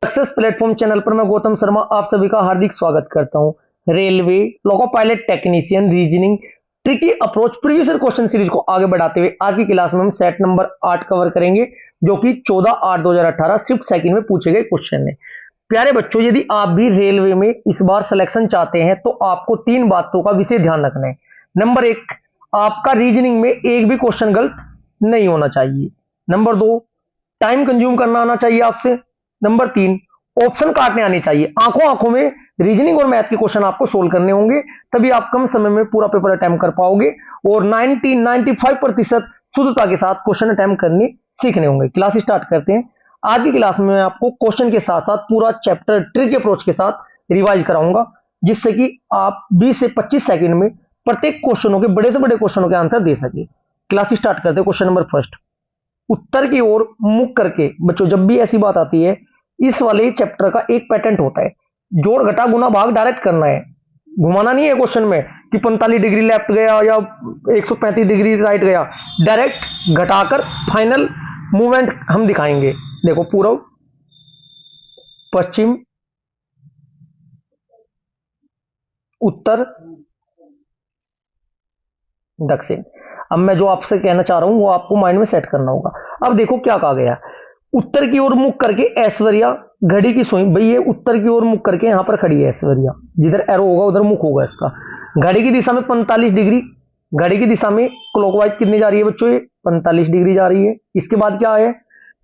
Success platform channel पर मैं गौतम शर्मा आप सभी का हार्दिक स्वागत करता हूं। रेलवे, लोको pilot technician, reasoning, tricky approach previous year question series को आगे बढ़ाते हुए आज की क्लास में हम सेट नंबर 8 कवर करेंगे, जो कि 14/8/2018 शिफ्ट सेकंड में पूछे गए क्वेश्चन है। प्यारे बच्चों, यदि आप भी रेलवे में इस बार सिलेक्शन चाहते हैं तो आपको 3 बातों का विशेष ध्यान रखना है। नंबर 1, आपका रीजनिंग में एक भी क्वेश्चन गलत नहीं होना चाहिए। नंबर 2, टाइम कंज्यूम करना आना चाहिए आपसे। नंबर 3, ऑप्शन काटने आने चाहिए। आंखों आंखों में रीजनिंग और मैथ के क्वेश्चन आपको सोल्व करने होंगे, तभी आप कम समय में पूरा पेपर अटेम्प्ट कर पाओगे और 95% शुद्धता के साथ क्वेश्चन अटेम्प्ट करने सीखने होंगे। क्लास स्टार्ट करते हैं। आज की क्लास में मैं आपको क्वेश्चन के साथ साथ पूरा चैप्टर ट्रिक अप्रोच के साथ रिवाइज कराऊंगा, जिससे कि आप 20 से 25 सेकंड में प्रत्येक क्वेश्चनों के बड़े से बड़े क्वेश्चनों के आंसर दे सके। क्लास स्टार्ट करते हैं। क्वेश्चन नंबर फर्स्ट, उत्तर की ओर मुख करके। बच्चों, जब भी ऐसी बात आती है, इस वाले चैप्टर का एक पैटर्न होता है, जोड़ घटा गुना भाग डायरेक्ट करना है, घुमाना नहीं है क्वेश्चन में कि 45 डिग्री लेफ्ट गया या 135 डिग्री राइट गया। डायरेक्ट घटाकर फाइनल मूवमेंट हम दिखाएंगे। देखो, पूर्व, पश्चिम, उत्तर, दक्षिण। अब मैं जो आपसे कहना चाह रहा हूं वो आपको माइंड में सेट करना होगा। अब देखो क्या कहा गया, उत्तर की ओर मुख करके ऐश्वर्या घड़ी की सुई। भाई, ये उत्तर की ओर मुख करके यहां पर खड़ी है ऐश्वर्या, जिधर एरो होगा उधर मुख होगा इसका। घड़ी की दिशा में 45 डिग्री, घड़ी की दिशा में क्लॉकवाइज कितनी जा रही है बच्चों? ये 45 डिग्री जा रही है। इसके बाद क्या है,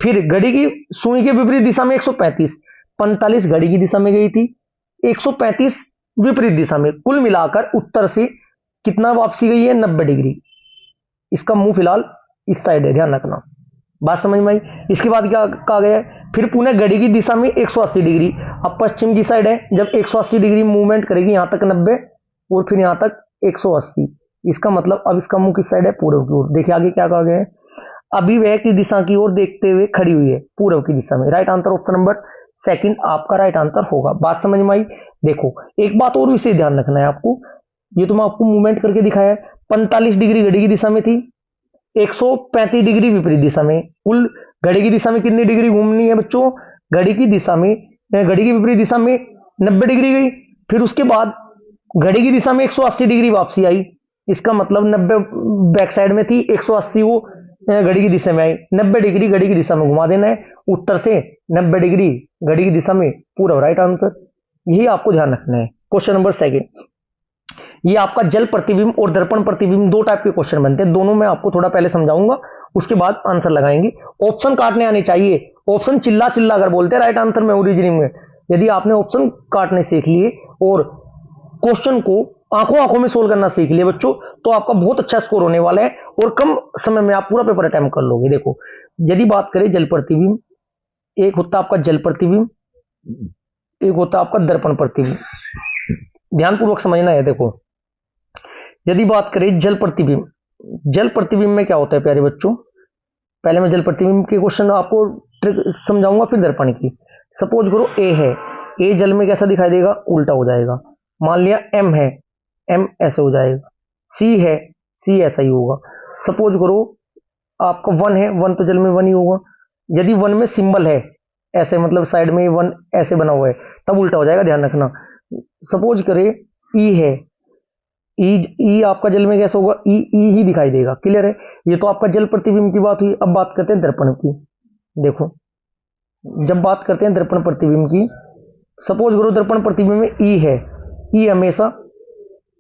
फिर घड़ी की सुई के विपरीत दिशा में 135। 45 घड़ी की दिशा में गई थी, 135 विपरीत दिशा में। कुल मिलाकर उत्तर से कितना वापसी गई है? 90 डिग्री। इसका मुंह फिलहाल इस साइड है, ध्यान रखना। बात समझ में आई? इसके बाद क्या कहा गया है, फिर पुनः घड़ी की दिशा में 180 डिग्री। अब पश्चिम की साइड है, जब 180 डिग्री मूवमेंट करेगी, यहां तक 90 और फिर यहां तक 180। इसका मतलब अब इसका मुंह किस साइड है? पूर्व की ओर। देखिए आगे क्या कहा गया है, अभिव्यय की दिशा की ओर देखते हुए खड़ी हुई है, पूर्व की दिशा में। Right answer option number second आपका राइट आंसर होगा। बात समझ में आई? देखो, एक बात और विशेष ध्यान रखना है आपको। ये तो मैं आपको मूवमेंट करके दिखाया है। 45 डिग्री घड़ी की दिशा में थी, 135 डिग्री विपरीत दिशा में। कुल घड़ी की दिशा में कितनी डिग्री घूमनी है बच्चों? घड़ी की दिशा में, घड़ी की विपरीत दिशा में 90 डिग्री गई। फिर उसके बाद घड़ी की दिशा में 180 डिग्री वापसी आई। इसका मतलब 90 बैक साइड में थी, 180 वो घड़ी की दिशा में आई। 90 डिग्री घड़ी की दिशा में घुमा देना है, उत्तर से 90 डिग्री घड़ी की दिशा में पूरा। राइट आंसर, यही आपको ध्यान रखना है। क्वेश्चन नंबर सेकंड, ये आपका जल प्रतिबिंब और दर्पण प्रतिबिंब दो टाइप के क्वेश्चन बनते हैं। दोनों मैं आपको थोड़ा पहले समझाऊंगा, उसके बाद आंसर लगाएंगे। ऑप्शन काटने आने चाहिए। ऑप्शन चिल्ला चिल्ला कर बोलते हैं राइट आंसर में रीजनिंग में। यदि आपने ऑप्शन काटने सीख लिए और क्वेश्चन को आंखों आंखों में सोल्व करना सीख लिए बच्चों, तो आपका बहुत अच्छा स्कोर होने वाला है और कम समय में आप पूरा पेपर अटेम्प्ट कर लोगे। देखो, यदि बात करें जल प्रतिबिंब, एक होता है आपका जल प्रतिबिंब, एक होता है आपका दर्पण प्रतिबिंब। ध्यानपूर्वक समझना है। देखो, यदि बात करें जल प्रतिबिंब, जल प्रतिबिंब में क्या होता है प्यारे बच्चों? पहले मैं जल प्रतिबिंब के क्वेश्चन आपको ट्रिक समझाऊंगा, फिर दर्पण की। सपोज करो ए है, ए जल में कैसा दिखाई देगा? उल्टा हो जाएगा। मान लिया एम है, एम ऐसे हो जाएगा। सी है, सी ऐसा ही होगा। सपोज करो आपका वन है, वन तो जल में वन ही होगा। यदि वन में सिंबल है ऐसे, मतलब साइड में वन ऐसे बना हुआ है, तब उल्टा हो जाएगा, ध्यान रखना। सपोज करें ई है, ई आपका जल में कैसा होगा? ई ही दिखाई देगा। क्लियर है? ये तो आपका जल प्रतिबिंब की बात हुई। अब बात करते हैं दर्पण की। देखो, जब बात करते हैं दर्पण प्रतिबिंब की, सपोज करो दर्पण प्रतिबिंब में ई है, ई हमेशा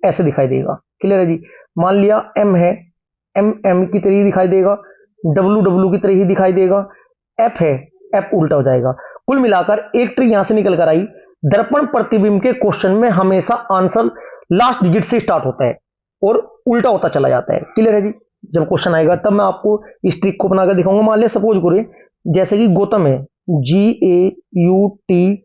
ऐसे दिखाई देगा। क्लियर है जी? मान लिया एम है, एम एम की तरह ही दिखाई देगा, डब्ल्यू डब्ल्यू की तरह ही दिखाई देगा। एफ है, एफ उल्टा हो जाएगा। कुल मिलाकर एक ट्रिक यहां से निकल कर आई, दर्पण प्रतिबिंब के क्वेश्चन में हमेशा आंसर लास्ट डिजिट से स्टार्ट होता है और उल्टा होता चला जाता है। क्लियर है जी? जब क्वेश्चन आएगा तब मैं आपको इस ट्रिक को बनाकर दिखाऊंगा। मान लिया सपोज करें जैसे कि गौतम है, GAUTAM,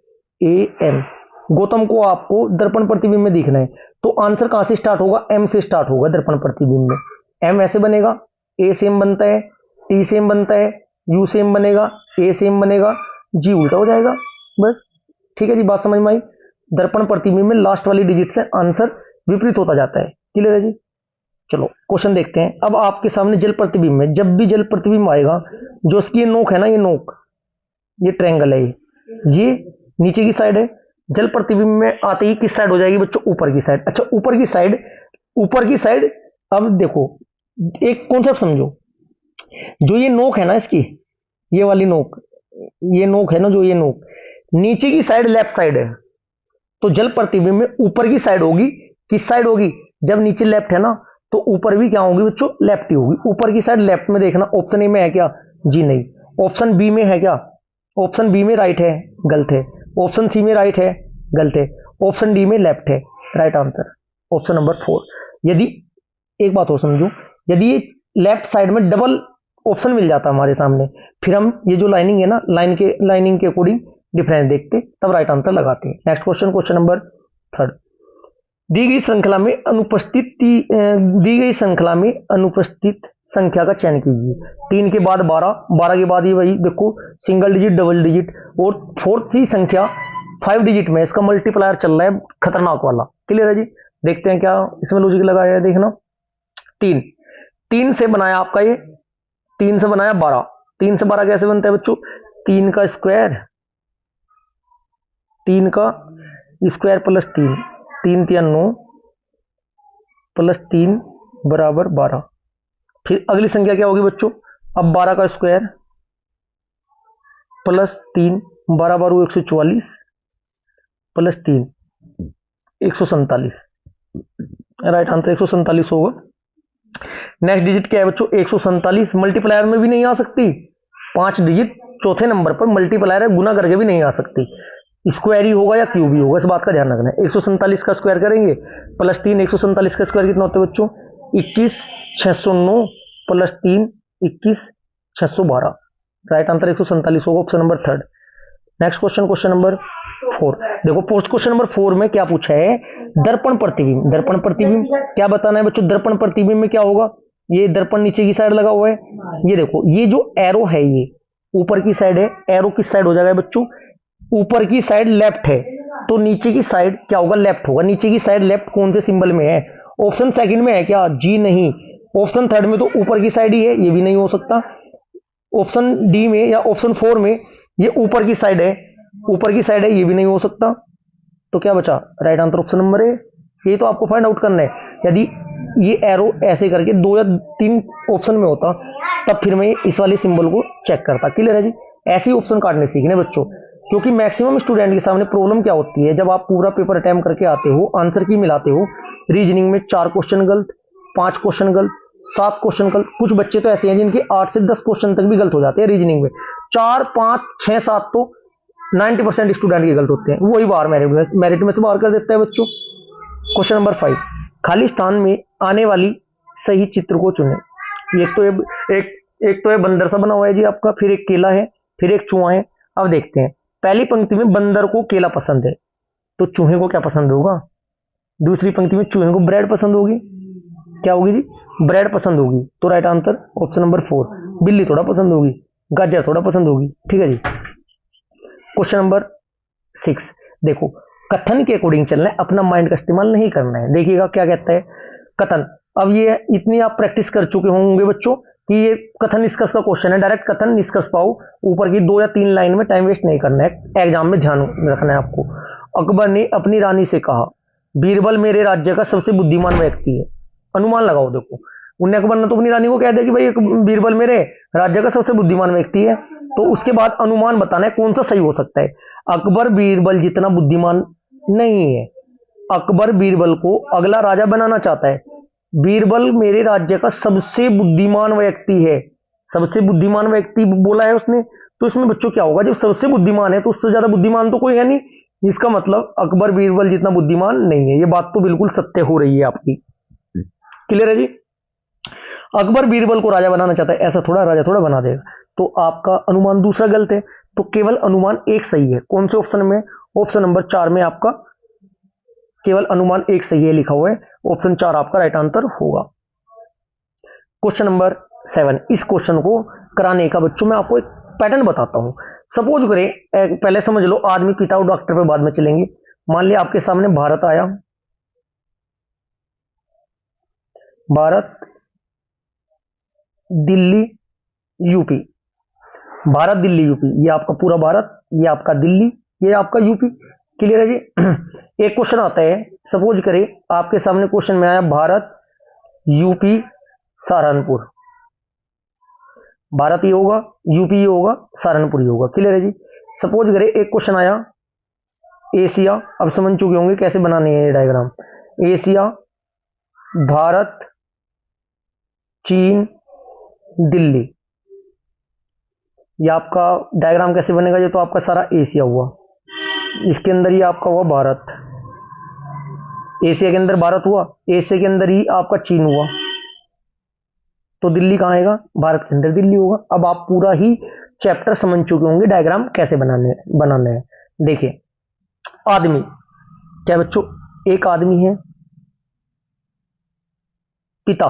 गौतम को आपको दर्पण प्रतिबिंब में दिखना है, तो आंसर कहां से स्टार्ट होगा? एम से स्टार्ट होगा दर्पण प्रतिबिंब में। एम ऐसे बनेगा, ए सेम बनता है, टी सेम बनता है, यू सेम बनेगा, ए सेम बनेगा, जी उल्टा हो जाएगा। बस, ठीक है जी? बात समझ में आई? दर्पण प्रतिबिंब में लास्ट वाली डिजिट से आंसर विपरीत होता जाता है। क्लियर है जी? चलो क्वेश्चन देखते हैं। अब आपके सामने जल प्रतिबिंब में, जब भी जल प्रतिबिंब आएगा, जो इसकी ये नोक है ना, ये नोक, ये ट्रायंगल है, ये नीचे की साइड है। जल प्रतिबिंब में आते ही किस साइड हो जाएगी बच्चों? ऊपर की साइड। अच्छा ऊपर की साइड, ऊपर की साइड। अब देखो एक कॉन्सेप्ट समझो, जो ये नोक है ना इसकी, ये वाली नोक, ये नोक है ना, जो ये नोक नीचे की साइड लेफ्ट साइड है, तो जल प्रतिबिंब में ऊपर की साइड होगी। किस साइड होगी? जब नीचे लेफ्ट है ना, तो ऊपर भी क्या होगी बच्चों? लेफ्ट ही होगी। ऊपर की साइड लेफ्ट में देखना। ऑप्शन ए में है क्या? जी नहीं। ऑप्शन बी में है क्या? ऑप्शन बी में राइट है, गलत है। ऑप्शन सी में राइट है, गलत है। ऑप्शन डी में लेफ्ट है, राइट आंसर ऑप्शन नंबर 4। यदि, एक बात और समझो, यदि ये लेफ्ट साइड में डबल ऑप्शन मिल जाता हमारे सामने, फिर हम ये जो लाइनिंग है ना, लाइनिंग के अकॉर्डिंग डिफरेंस देखते, तब राइट आंसर लगाते हैं। Next question, question number 3। दी गई श्रृंखला में अनुपस्थित संख्या का चयन कीजिए। 3 के बाद 12, 12 के बाद ये वही देखो सिंगल डिजिट, डबल डिजिट, और फोर्थ ही संख्या 5 डिजिट में, इसका मल्टीप्लायर चल रहा है खतरनाक वाला। क्लियर है जी? देखते हैं क्या इसमें लॉजिक लगाया है, देखना। 3, 3 से बनाया आपका ये, 3 से बनाया 12। 3 से 12 कैसे बनता है बच्चों? 3 का स्क्वायर, 3 का स्क्वायर प्लस 3, 3 3 9 प्लस 3 बराबर 12। फिर अगली संख्या क्या होगी बच्चों? अब 12 का स्क्वायर प्लस 3, 12 बार 144 प्लस 3 147। राइट आंसर 147 होगा। नेक्स्ट डिजिट क्या है बच्चों? 147 मल्टीप्लायर में भी नहीं आ सकती। 5 डिजिट चौथे नंबर पर मल्टीप्लायर है, गुना करके भी नहीं आ सकती। स्क्वायर ही होगा या क्यूब ही होगा, इस बात का ध्यान रखना है। 147 का स्क्वायर करेंगे प्लस 3, 147 का स्क्वायर कितना होता है बच्चों? 21 609 प्लस 3 21 612। राइट आंसर 147 होगा, option number 3। Next question, question number 4। देखो पोस्ट क्वेश्चन नंबर 4 में क्या पूछा है? दर्पण प्रतिबिंब। दर्पण प्रतिबिंब क्या बताना है बच्चों? दर्पण प्रतिबिंब में क्या होगा? ये दर्पण नीचे की साइड लगा हुआ है, ये देखो ये जो एरो है ये ऊपर की साइड है, एरो किस साइड हो जाएगा बच्चों? ऊपर की साइड लेफ्ट है, तो नीचे की साइड क्या होगा? लेफ्ट होगा। नीचे की साइड लेफ्ट कौन से सिंबल में है? ऑप्शन सेकंड में है क्या? जी नहीं। ऑप्शन थर्ड में तो ऊपर की साइड ही है, ये भी नहीं हो सकता। ऑप्शन डी में या ऑप्शन 4 में ये ऊपर की साइड है, ऊपर की साइड है, ये भी नहीं हो सकता। तो क्या बचा? Right answer option number A. ये तो आपको फाइंड आउट करना है। यदि ये एरो ऐसे करके 2 या 3 ऑप्शन में होता, तब फिर मैं इस वाले सिंबल को चेक करता। क्लियर है जी? ऐसे ही ऑप्शन काटने सीखने बच्चों, क्योंकि मैक्सिमम स्टूडेंट के सामने प्रॉब्लम क्या होती है, जब आप पूरा पेपर अटेम्प्ट करके आते हो, आंसर की मिलाते हो, रीजनिंग में 4 क्वेश्चन गलत, 5 क्वेश्चन गलत, 7 क्वेश्चन गलत। कुछ बच्चे तो ऐसे हैं जिनके 8 से 10 क्वेश्चन तक भी गलत हो जाते हैं रीजनिंग में। 4 5 6 7 तो 90% स्टूडेंट के गलत होते हैं, वही बाहर मेरिट में से बाहर कर देता है बच्चों। क्वेश्चन नंबर 5, खाली स्थान में आने वाली सही चित्र को चुनें। एक तो ये बंदर सा बना हुआ है जी आपका, फिर एक केला है, फिर एक चूहा है। अब देखते हैं, पहली पंक्ति में बंदर को केला पसंद है, तो चूहे को क्या पसंद होगा? दूसरी पंक्ति में चूहे को ब्रेड पसंद होगी, क्या होगी जी? ब्रेड पसंद होगी। तो राइट आंसर ऑप्शन नंबर 4। बिल्ली थोड़ा पसंद होगी, गाजर थोड़ा पसंद होगी। ठीक है जी। क्वेश्चन नंबर 6, देखो कथन के अकॉर्डिंग चलना है, अपना माइंड का इस्तेमाल नहीं करना है। देखिएगा क्या कहता है कथन। अब ये इतनी आप प्रैक्टिस कर चुके होंगे बच्चों कि ये कथन निष्कर्ष का क्वेश्चन है, डायरेक्ट कथन निष्कर्ष पाओ। ऊपर की 2 या 3 लाइन में टाइम वेस्ट नहीं करना है, एग्जाम में ध्यान रखना है आपको। अकबर ने अपनी रानी से कहा, बीरबल मेरे राज्य का सबसे बुद्धिमान व्यक्ति है। अनुमान लगाओ। देखो उन्हें अकबर ने तो अपनी रानी को कह दिया कि भाई बीरबल मेरे राज्य का सबसे बुद्धिमान व्यक्ति है, तो उसके बाद अनुमान बताना है कौन सा सही हो सकता है। अकबर बीरबल जितना बुद्धिमान नहीं है। अकबर बीरबल को अगला राजा बनाना चाहता है। बीरबल मेरे राज्य का सबसे बुद्धिमान व्यक्ति है, सबसे बुद्धिमान व्यक्ति बोला है उसने, तो इसमें बच्चों क्या होगा? जब सबसे बुद्धिमान है तो उससे ज्यादा बुद्धिमान तो कोई है नहीं, इसका मतलब अकबर बीरबल जितना बुद्धिमान नहीं है। ये बात तो बिल्कुल सत्य हो रही है आपकी। क्लियर है जी? अकबर बीरबल को राजा बनाना चाहता है, ऐसा थोड़ा राजा थोड़ा बना देगा। तो आपका अनुमान दूसरा गलत है, तो केवल अनुमान एक सही है। कौन से ऑप्शन में? ऑप्शन नंबर 4 में आपका केवल अनुमान एक सही है लिखा हुआ है, ऑप्शन 4 आपका राइट आंसर होगा। क्वेश्चन नंबर 7, इस क्वेश्चन को कराने का बच्चों मैं आपको एक पैटर्न बताता हूं। सपोज करें, पहले समझ लो आदमी पिता और डॉक्टर पे बाद में चलेंगे। मान लिया आपके सामने भारत आया, भारत दिल्ली यूपी, भारत दिल्ली यूपी, ये आपका पूरा भारत ये आपका दिल्ली, ये आपका यूपी। क्लियर है जी। एक क्वेश्चन आता है, सपोज करें आपके सामने क्वेश्चन में आया भारत यूपी सहारनपुर, भारत ये होगा, यूपी ये होगा, सहारनपुर ये होगा। क्लियर है जी। सपोज करें एक क्वेश्चन आया एशिया, अब समझ चुके होंगे कैसे बनाने हैं ये डायग्राम। एशिया, भारत, चीन, दिल्ली, ये आपका डायग्राम कैसे बनेगा? ये तो आपका सारा एशिया हुआ, इसके अंदर ही आपका हुआ भारत, एशिया के अंदर भारत हुआ, एशिया के अंदर ही आपका चीन हुआ, तो दिल्ली कहाँ आएगा? भारत के अंदर दिल्ली होगा। अब आप पूरा ही चैप्टर समझ चुके होंगे डायग्राम कैसे बनाने हैं। देखिए, आदमी, क्या बच्चों एक आदमी है, पिता,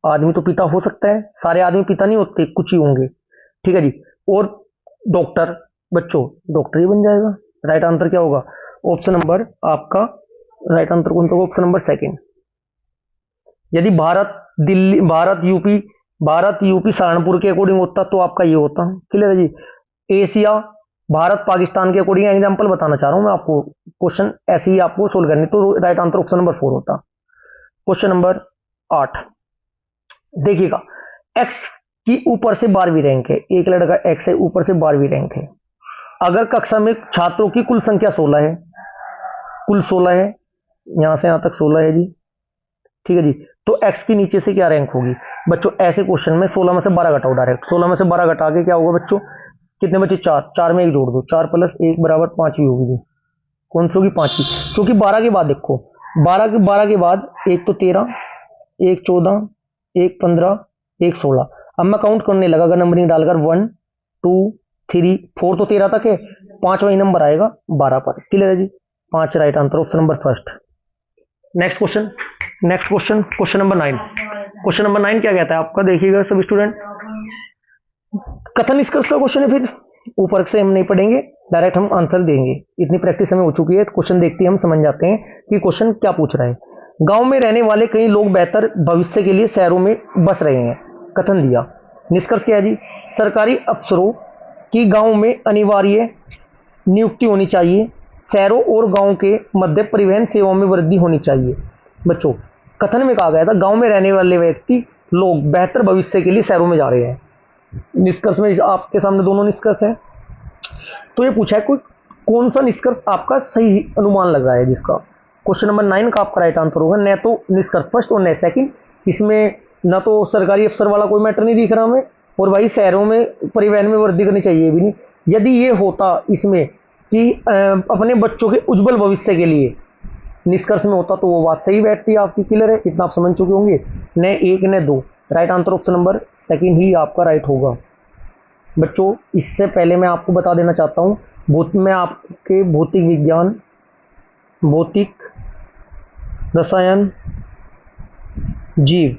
आदमी तो पिता हो सकता है, सारे आदमी पिता नहीं होते, कुछ ही होंगे। ठीक है जी। और डॉक्टर, बच्चों डॉक्टर ही बन जाएगा। राइट आंसर क्या होगा? ऑप्शन नंबर आपका राइट आंसर कौन सा होगा? Option number second. यदि भारत दिल्ली, भारत यूपी सहारनपुर के अकॉर्डिंग होता तो आपका ये होता। क्लियर है जी। एशिया, भारत पाकिस्तान के अकॉर्डिंग एग्जांपल बताना चाह रहा हूं मैं आपको, क्वेश्चन ऐसे ही आपको सोल्व करने, तो राइट आंसर ऑप्शन नंबर 4 होता। क्वेश्चन नंबर 8 देखिएगा, एक्स की ऊपर से 12वीं रैंक है, एक लड़का एक्स है, ऊपर से 12वीं रैंक है। अगर कक्षा में छात्रों की कुल संख्या 16 है, कुल 16 है, यहां से यहां तक 16 है जी। ठीक है जी। तो एक्स की नीचे से क्या रैंक होगी? बच्चों ऐसे क्वेश्चन में 16 में से 12 घटाओ डायरेक्ट, 16 में से 12 घटा के क्या होगा बच्चों? कितने बचे? 4, 4 में 1 जोड़ दो, 4 + 1 बराबर 5वीं होगी जी। कौन सी होगी? 5वीं, क्योंकि 12 के बाद देखो, 12 के बाद एक तो 13, एक 14, एक 15, एक 16। अब मैं काउंट करने लगा अगर नंबरिंग डालकर 1 2 3 4, तो 13 तक है, 5वां नंबर आएगा 12 पर। क्लियर है जी। 5 right answer option number first. Next question, question number 9। Question number 9 क्या कहता है आपका? देखिएगा सब स्टूडेंट, कथन निष्कर्ष का क्वेश्चन है, फिर ऊपर से हम नहीं पढ़ेंगे, डायरेक्ट हम आंसर देंगे, इतनी प्रैक्टिस हमें हो चुकी है। क्वेश्चन देखते ही हम समझ जाते हैं कि क्वेश्चन क्या पूछ रहा है। गांव में रहने वाले कई लोग बेहतर भविष्य के लिए शहरों में बस रहे हैं, कथन दिया। निष्कर्ष क्या है जी? सरकारी अफसरों की गांव में अनिवार्य नियुक्ति होनी चाहिए, शहरों और गांव के मध्य परिवहन सेवाओं में वृद्धि होनी चाहिए। बच्चों कथन में कहा गया था गांव में रहने वाले व्यक्ति लोग बेहतर भविष्य के लिए शहरों में जा रहे हैं। निष्कर्ष में आपके सामने दोनों निष्कर्ष हैं, तो ये पूछा है कोई कौन सा निष्कर्ष आपका सही अनुमान लग रहा है, जिसका क्वेश्चन नंबर 9 का आपका राइट आंसर होगा। न तो निष्कर्ष फर्स्ट और न सेकंड, इसमें न तो सरकारी अफसर वाला कोई मैटर नहीं दिख रहा हमें, और भाई शहरों में परिवहन में वृद्धि करनी चाहिए भी नहीं। यदि ये होता इसमें कि अपने बच्चों के उज्जवल भविष्य के लिए निष्कर्ष में होता, तो वो बात सही बैठती है आपकी। क्लियर है, इतना आप समझ चुके होंगे। न 1 न 2, right answer option number second ही आपका राइट होगा। बच्चों इससे पहले मैं आपको बता देना चाहता हूँ, मैं आपके भौतिक विज्ञान, भौतिक रसायन, जीव,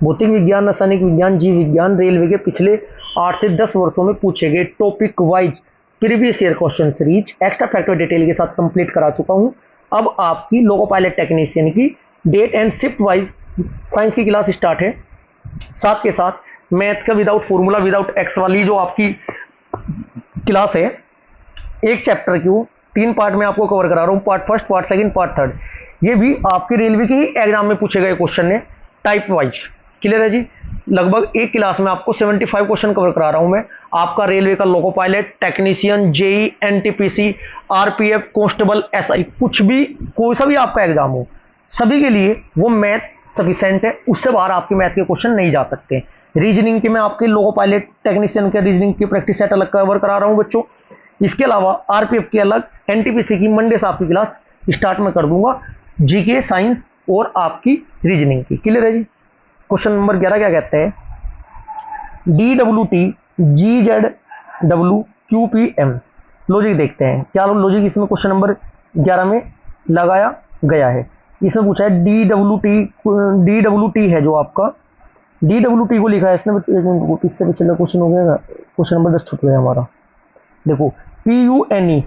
भौतिक विज्ञान, रासायनिक विज्ञान, जीव विज्ञान, रेलवे के पिछले 8 से 10 वर्षों में पूछे गए topic wise previous year question series extra factor detail के साथ कंप्लीट करा चुका हूं। अब आपकी लोको पायलट टेक्नीशियन की date and shift wise science की क्लास स्टार्ट है, साथ के साथ मैथ का विदाउट फॉर्मूला विदाउट एक्स वाली जो आपकी क्लास है, एक चैप्टर की वो 3 पार्ट में आपको कवर करा रहा हूं, part first, part second, part third. ये भी आपके रेलवे के ही एग्जाम में पूछे गए क्वेश्चन है टाइप वाइज। क्लियर है जी। लगभग एक क्लास में आपको 75 क्वेश्चन कवर करा रहा हूं मैं। आपका रेलवे का loco pilot, technician, JE, NTPC, RPF, constable, SI, कुछ भी कोई सा भी आपका एग्जाम हो, सभी के लिए वो मैथ सफिशिएंट है, उससे बाहर आपके मैथ के क्वेश्चन नहीं जा सकते। रीजनिंग के मैं आपके लोको पायलट टेक्नीशियन के रीजनिंग की प्रैक्टिस सेट अलग कवर करा रहा हूं बच्चों। इसके अलावा आरपीएफ की अलग, एनटीपीसी की मंडे से आपकी क्लास स्टार्ट में कर दूंगा, जीके, साइंस और आपकी रीजनिंग की। क्लियर है जी। क्वेश्चन नंबर 11 क्या कहते हैं? DWT GZW QPM लॉजिक देखते हैं क्या लॉजिक इसमें क्वेश्चन नंबर 11 में लगाया गया है। इसमें पूछा है DWT है जो आपका DWT को लिखा है इसने, इससे पिछले क्वेश्चन हो गया, क्वेश्चन नंबर 10 छूट गया हमारा। देखो PUNE,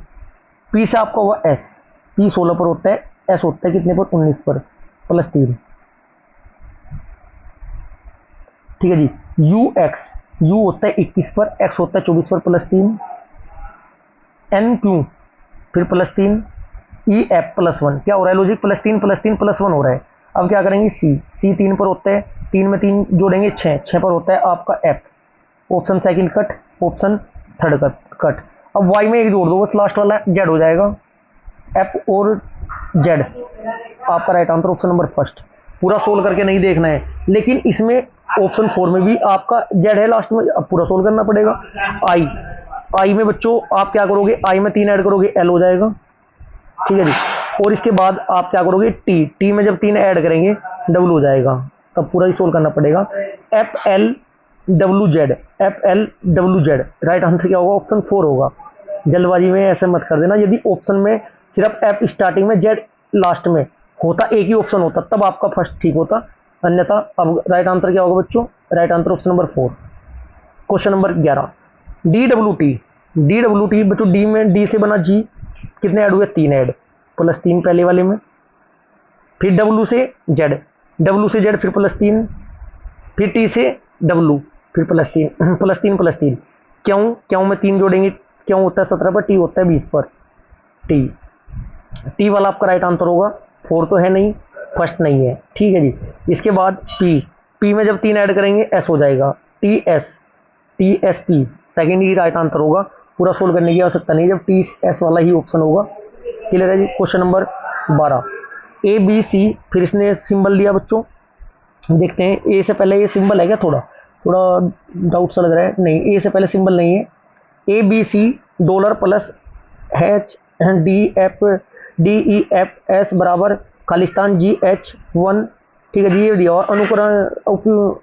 P से आपका हुआ S, P 16 पर होता है, S होता है कितने पर? 19 पर, +3। ठीक है जी। UX, U होता है 21 पर, X होता है 24 पर, +3। एन क्यू फिर +3 ई एफ +1, क्या हो रहा है लॉजिक, +3 हो रहा है। अब क्या करेंगे, सी 3 पर होता है, 3 में 3 जोड़ेंगे 6 पर होता है आपका F, option second cut, option third cut. अब वाई में एक जोड़ दो बस, लास्ट वाला जेड हो जाएगा, एफ और जेड आपका right answer option number first. पूरा सोल्व करके नहीं देखना है, लेकिन इसमें ऑप्शन 4 में भी आपका जेड है लास्ट में, अब पूरा सोल्व करना पड़ेगा। आई में बच्चों आप क्या करोगे, आई में 3 ऐड करोगे एल हो जाएगा, ठीक है जी। और इसके बाद आप क्या करोगे, टी में जब 3 ऐड करेंगे डब्ल्यू हो जाएगा, तब पूरा ही सोल्व करना पड़ेगा। F L W Z, F L W Z, right answer क्या होगा, ऑप्शन 4 होगा। जल्दबाजी में ऐसे मत कर देना, यदि ऑप्शन में सिर्फ एफ स्टार्टिंग में जेड लास्ट में होता, एक ही ऑप्शन होता, तब आपका फर्स्ट ठीक होता, अन्यथा। अब राइट आंसर क्या होगा बच्चों, right answer option number 4। Question number 11, D W T बच्चों, डी में डी से बना जी, कितने ऐड हुए, 3 ऐड, +3 पहले वाले में, फिर डब्ल्यू से जेड, फिर +3, फिर टी से डब्ल्यू, फिर +3, क्यों में 3 जोड़ेंगे, क्यों होता है 17 पर, टी होता है 20 पर, टी वाला आपका राइट आंसर होगा, 4 तो है नहीं, फर्स्ट नहीं है, ठीक है जी। इसके बाद पी में जब 3 ऐड करेंगे एस हो जाएगा, टी एस पी, सेकेंड ही राइट आंसर होगा, पूरा सोल्व करने की आवश्यकता नहीं, जब टी एस वाला ही ऑप्शन होगा। क्लियर है जी। Question number 12, A B C, फिर इसने सिंबल दिया बच्चों, देखते हैं ए से पहले ये सिंबल है क्या, थोड़ा डाउट सा लग रहा है, नहीं ए से पहले सिंबल नहीं है। ए बी सी $H बराबर खालिस्तान GH1, ठीक है जी। ये दिया और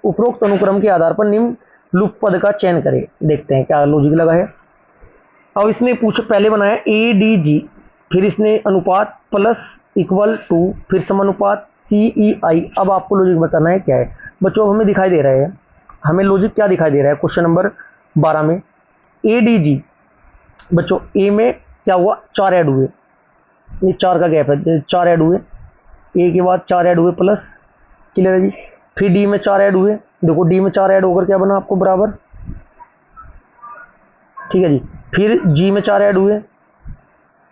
उपरोक्त अनुक्रम के आधार पर निम्न लूप पद का चयन करें, देखते हैं क्या लॉजिक लगा है। अब इसने पहले बनाया ADG, फिर इसने अनुपात +=2, फिर समानुपात CEI। अब आपको लॉजिक बताना है क्या है बच्चों, हमें दिखाई दे रहा है, हमें लॉजिक क्या दिखाई दे रहा है क्वेश्चन नंबर 12 में। ADG बच्चों, ए में क्या हुआ, 4 ऐड हुए, ये 4 का गैप है, 4 ऐड हुए, ए के बाद 4 ऐड हुए प्लस, क्लियर है जी। फिर डी में 4 ऐड हुए, देखो डी में 4 ऐड होकर क्या बना आपको, बराबर, ठीक है जी। फिर जी में 4 ऐड हुए,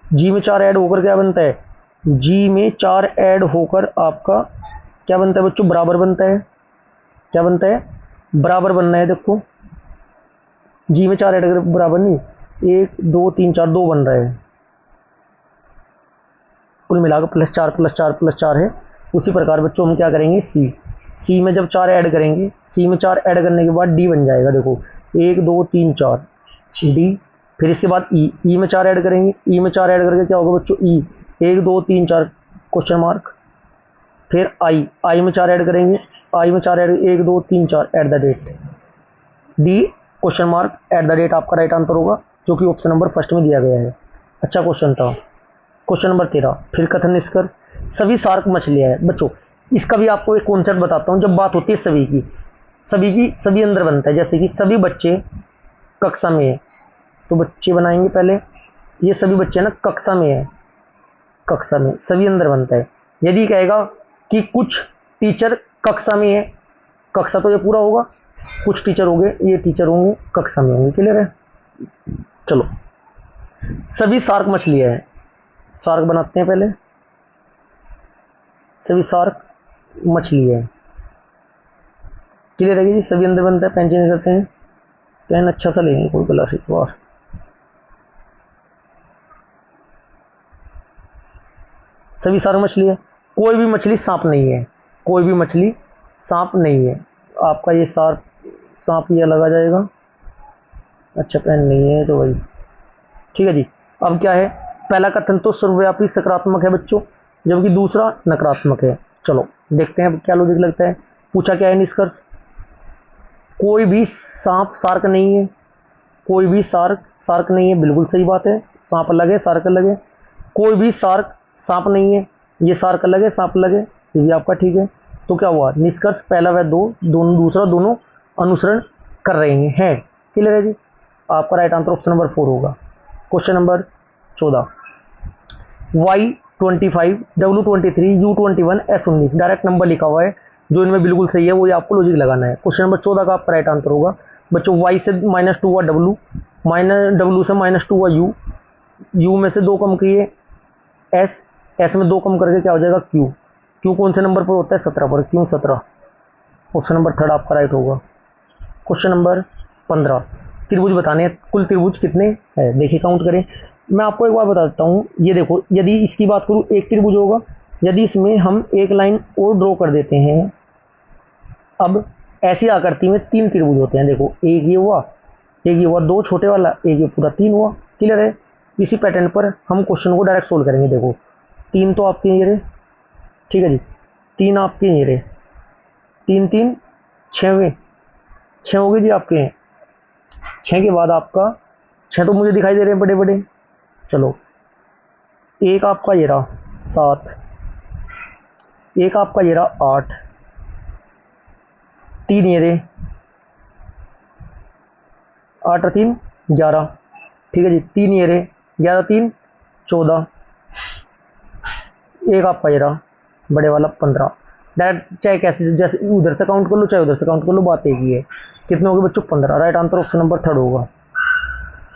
जी में 4 ऐड होकर क्या बनता है, जी में 4 ऐड होकर आपका क्या बनता है बच्चों, बराबर बनता है, क्या बनता है, बराबर बनना है। देखो जी में 4 ऐड कर बराबर नहीं, 1 2 3 4 2 बन रहा है, कुल मिलाकर +4 है। उसी प्रकार बच्चों हम क्या करेंगे, सी में जब 4 ऐड करेंगे, सी में 4 ऐड करने के बाद डी बन जाएगा, देखो 1 2 3 4 डी। फिर इसके बाद ई में 4 ऐड करेंगे, ई में 4 ऐड करके क्या होगा बच्चों, ई 1 2 3 4 क्वेश्चन मार्क। फिर आई में 4 ऐड करेंगे, आई में 4 add 1 2 3 4 at the rate D question mark at the rate आपका राइट आंसर होगा, जो कि ऑप्शन नंबर फर्स्ट में दिया गया है। अच्छा क्वेश्चन था। क्वेश्चन नंबर 13, फिर कथन निष्कर्ष, सभी शार्क मछलियां हैं बच्चों। इसका भी आपको एक कॉन्सेप्ट बताता हूँ। जब बात होती है सभी अंदर बनता है, जैसे कि सभी बच्चे कक्षा में है, तो बच्चे बनाएंगे पहले, ये सभी बच्चे ना कक्षा में है, कक्षा में सभी अंदर बनता है। यदि कहेगा कि कुछ टीचर कक्षा में है, कक्षा तो ये पूरा होगा, कुछ टीचर होंगे, ये टीचर होंगे कक्षा में होंगे, क्लियर है। चलो, सभी शार्क मछलियां हैं, शार्क बनाते हैं पहले, सभी शार्क मछली है, क्लियर है जी। सभी अंदर बनता है, पेन चेंज करते हैं, पेन अच्छा सा लेंगे कोई क्लास इस बार। सभी शार्क मछली है, कोई भी मछली सांप नहीं है, कोई भी मछली सांप नहीं है। आपका ये सांप ये लगा जाएगा, अच्छा पेन नहीं है तो वही, ठीक है जी। अब क्या है, पहला कथन तो सर्वव्यापी सकारात्मक है बच्चों, जबकि दूसरा नकारात्मक है। चलो देखते हैं अब क्या लॉजिक लगता है। पूछा क्या है निष्कर्ष, कोई भी सांप शार्क नहीं है, कोई भी शार्क नहीं है, बिल्कुल सही बात है, सांप अलग है शार्क अलग है। कोई भी शार्क सांप नहीं है, ये शार्क अलग है सांप अलग है, ये भी आपका ठीक है। तो क्या हुआ निष्कर्ष, पहला व दूसरा दोनों अनुसरण कर रहे हैं, क्लियर है जी। आपका राइट आंसर ऑप्शन नंबर 4 होगा। Question number 14, Y25 W23 U21 S19 direct number लिखा हुआ है, जो इनमें बिल्कुल सही है वो ये आपको लॉजिक लगाना है। क्वेश्चन नंबर 14 का आपका राइट आंसर होगा बच्चों, Y से -2 हुआ W, -W से -2 हुआ U, यू में से 2 कम किए एस, एस में 2 कम करके क्या हो जाएगा क्यू, क्यू कौन से नंबर पर होता है 17 पर, क्यू 17, ऑप्शन नंबर थर्ड आपका राइट होगा। क्वेश्चन नंबर 15, त्रिभुज बताने हैं, कुल त्रिभुज कितने हैं देखिए काउंट करें। मैं आपको एक बार बता देता हूँ, ये देखो यदि इसकी बात करूँ एक त्रिभुज होगा, यदि इसमें हम एक लाइन और ड्रॉ कर देते हैं, अब ऐसी आकृति में 3 त्रिभुज होते हैं, देखो एक ये हुआ, एक ये हुआ 2 छोटे वाला, एक ये पूरा 3 हुआ, क्लियर है। इसी पैटर्न पर हम क्वेश्चन को डायरेक्ट सोल्व करेंगे। देखो 3 तो आपके ये रहे, ठीक है जी, 3 आपके ये रहे, 3 3 6वें 6 हो गए जी आपके। 6 के बाद आपका 6 तो मुझे दिखाई दे रहे हैं बड़े बड़े, चलो एक आपका ये रहा 7, एक आपका ये रहा 8, 3 ये रहे 8 3 11, ठीक है जी, 3 ये रहे 11 3 14, एक आपका ये रहा बड़े वाला 15। डायरेक्ट चाहे कैसे, जैसे उधर से काउंट कर लो चाहे उधर से काउंट कर लो, बात एक ही है। कितने हो गए बच्चों 15, right answer option number third होगा।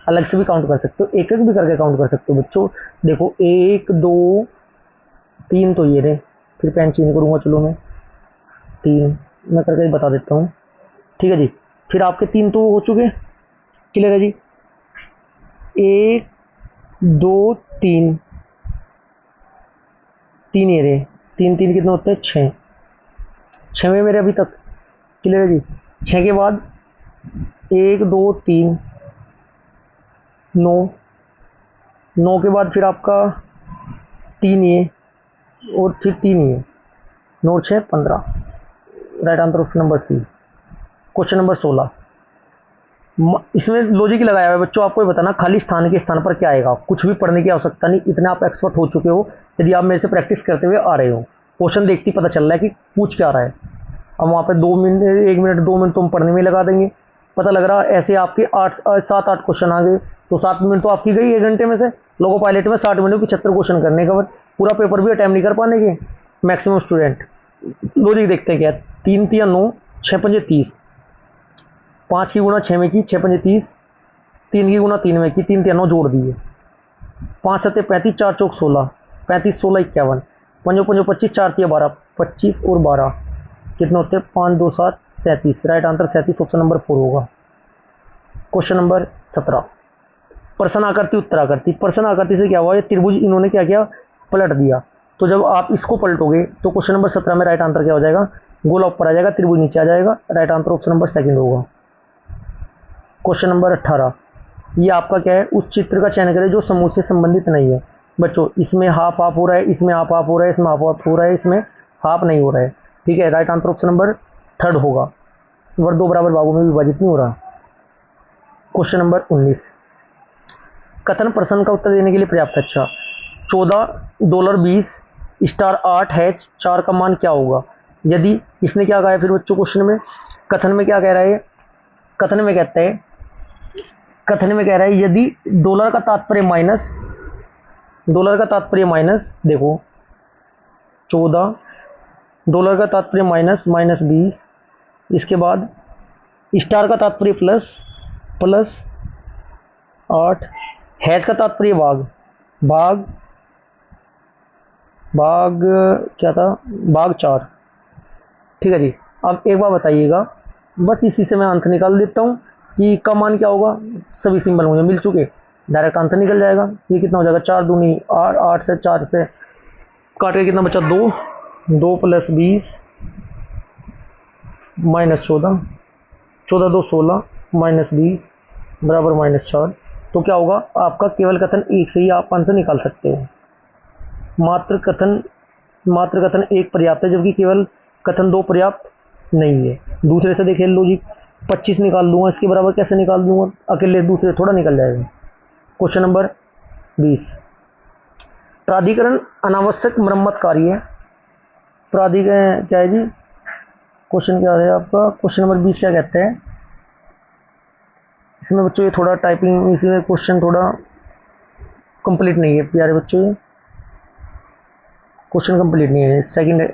अलग से भी काउंट कर सकते हो, एक एक भी करके काउंट कर सकते हो बच्चों। देखो 1 2 3 तो ये रहे, फिर पेन चेंज करूँगा, चलो मैं 3 मैं करके बता देता हूँ, ठीक है जी। फिर आपके 3 तो हो चुके, क्लियर है जी। 1 2 3 3 ये रहे, 3 3 कितने होते हैं 6, 6 में मेरे अभी तक, क्लियर है जी। 6 के बाद 1 2 3 9, 9 के बाद फिर आपका 3 ये और फिर 3 ये, 9 6 15, right answer option number C. Question number 16, इसमें लॉजिक लगाया हुआ है बच्चों, आपको ये बताना खाली स्थान के स्थान पर क्या आएगा, कुछ भी पढ़ने की आवश्यकता नहीं, इतने आप एक्सपर्ट हो चुके हो यदि आप मेरे से प्रैक्टिस करते हुए आ रहे हो। क्वेश्चन देखते ही पता चल रहा है कि पूछ क्या रहा है। अब वहाँ पे 2 मिनट 1 मिनट 2 मिनट तो हम पढ़ने में लगा देंगे, पता लग रहा है ऐसे आपके 7 8 क्वेश्चन आ गए, तो 7 मिनट तो आपकी गई 1 घंटे में से। लोगो पायलट में 60 मिनट 75 क्वेश्चन करने का, पूरा पेपर भी अटैम्प्ट नहीं कर पाने के मैक्सिमम स्टूडेंट। लॉजिक देखते हैं क्या, 3 3 9 6 5 30, 5 की गुणा 6 में की 6 5 30, 3 की गुणा 3 में की 3 3 9 जोड़ दिए, 5 7 35 4 चौक 16, 35 16 51, 5 5 25 4 3 12, 25 और 12 कितने होते हैं 5 2 7 37, राइट आंसर 37 ऑप्शन नंबर 4 होगा। क्वेश्चन नंबर 17, प्रश्न आकृति उत्तर आकृति। प्रश्न आकृति से क्या हुआ, ये त्रिभुज इन्होंने क्या किया पलट दिया, तो जब आप इसको पलटोगे तो क्वेश्चन नंबर 17 में राइट आंसर क्या हो जाएगा, गोला ऊपर आ जाएगा त्रिभुज नीचे आ जाएगा, right answer option number second होगा। क्वेश्चन नंबर 18, ये आपका क्या है, उस चित्र का चयन करें जो समूह से संबंधित नहीं है। बच्चों इसमें हाफ हाफ हो रहा है, इसमें हाफ हाफ हो रहा है, इसमें हाफ हाफ हो रहा है, इसमें हाफ नहीं हो रहा है, ठीक है, right answer option number third होगा, वर्ग 2 बराबर भागों में विभाजित नहीं हो रहा। क्वेश्चन नंबर 19, कथन प्रश्न का उत्तर देने के लिए पर्याप्त। अच्छा $14 स्टार 8 है 4 का मान क्या होगा, यदि इसने क्या कहा है फिर बच्चों क्वेश्चन में, कथन में क्या कह रहा है, कथन में कहता है, कथन में कह रहा है यदि डॉलर का तात्पर्य माइनस, डॉलर का तात्पर्य माइनस, देखो 14, डॉलर का तात्पर्य माइनस माइनस 20, इसके बाद स्टार का तात्पर्य प्लस प्लस 8, हैज का तात्पर्य भाग भाग भाग क्या था भाग 4, ठीक है जी। अब एक बार बताइएगा, बस इसी से मैं आंसर निकाल देता हूँ कि का मान क्या होगा, सभी सिंबल मुझे मिल चुके, डायरेक्ट आंसर निकल जाएगा। ये कितना हो जाएगा 4 दूनी 8, 8 से 4 से काट के कितना बचा 2, 2 + 20 -14, 14 2 16 -20 बराबर -4। तो क्या होगा आपका, केवल कथन एक से ही आप आंसर निकाल सकते हो, मात्र कथन एक पर्याप्त है, जबकि केवल कथन 2 पर्याप्त नहीं है। दूसरे से देखें लॉजिक, 25 निकाल दूंगा, इसके बराबर कैसे निकाल दूंगा, अकेले दूसरे थोड़ा निकल जाएगा। क्वेश्चन नंबर 20, प्राधिकरण अनावश्यक मरम्मत कार्य है, प्राधिकरण क्या है जी, क्वेश्चन क्या है आपका, क्वेश्चन नंबर 20 क्या कहते हैं इसमें बच्चों, ये थोड़ा टाइपिंग इसमें क्वेश्चन थोड़ा कंप्लीट नहीं है प्यारे बच्चों, ये क्वेश्चन कंप्लीट नहीं है, सेकंड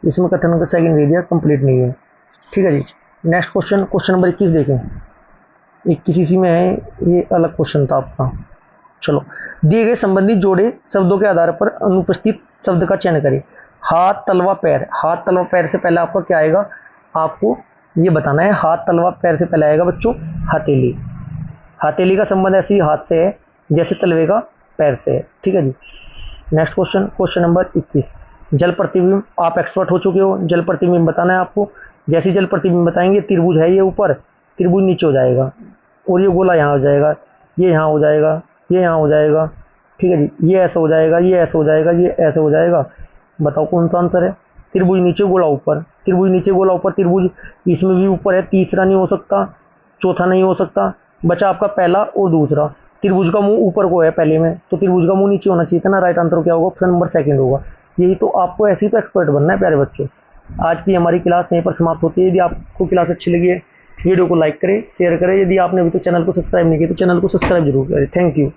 इसमें कथन का सेकंड एरिया कंप्लीट नहीं है, ठीक है जी। नेक्स्ट क्वेश्चन, क्वेश्चन नंबर 21 देखें, 21 इसी में है, ये अलग क्वेश्चन था आपका, चलो, दिए गए संबंधित जोड़े शब्दों के आधार पर अनुपस्थित शब्द का चयन करें। हाथ तलवा पैर, हाथ तलवा पैर से पहले आपका क्या आएगा, आपको ये बताना है। हाथ तलवा पैर से पहले आएगा बच्चों हथेली। हथेली का संबंध ऐसे ही हाथ से है जैसे तलवे का पैर से है। ठीक है जी। Next question, question number 21। जल प्रतिबिंब, आप एक्सपर्ट हो चुके हो, जल प्रतिबिंब बताना है आपको। जैसे ही जल प्रतिबिंब बताएंगे, त्रिभुज है ये ऊपर, त्रिभुज नीचे हो जाएगा और ये गोला यहाँ हो जाएगा, ये यहाँ हो जाएगा, ये यहाँ हो जाएगा। ठीक है जी, ये ऐसा हो जाएगा, ये ऐसा हो जाएगा, ये ऐसा हो जाएगा। बताओ कौन सा आंसर है। त्रिभुज नीचे गोला ऊपर, त्रिभुज नीचे गोला ऊपर, त्रिभुज इसमें भी ऊपर है, तीसरा नहीं हो सकता, चौथा नहीं हो सकता, बचा आपका पहला और दूसरा। त्रिभुज का मुंह ऊपर को है पहले में, तो त्रिभुज का मुंह नीचे होना चाहिए था ना। राइट आंसर क्या होगा, ऑप्शन नंबर सेकंड होगा। यही तो आपको ऐसे ही तो एक्सपर्ट बनना है प्यारे बच्चों। आज की हमारी क्लास यहीं पर समाप्त होती है। यदि आपको क्लास अच्छी लगी है, वीडियो को लाइक करें, शेयर करें। यदि आपने अभी तक चैनल को सब्सक्राइब नहीं किया तो चैनल को सब्सक्राइब जरूर करें। Thank you.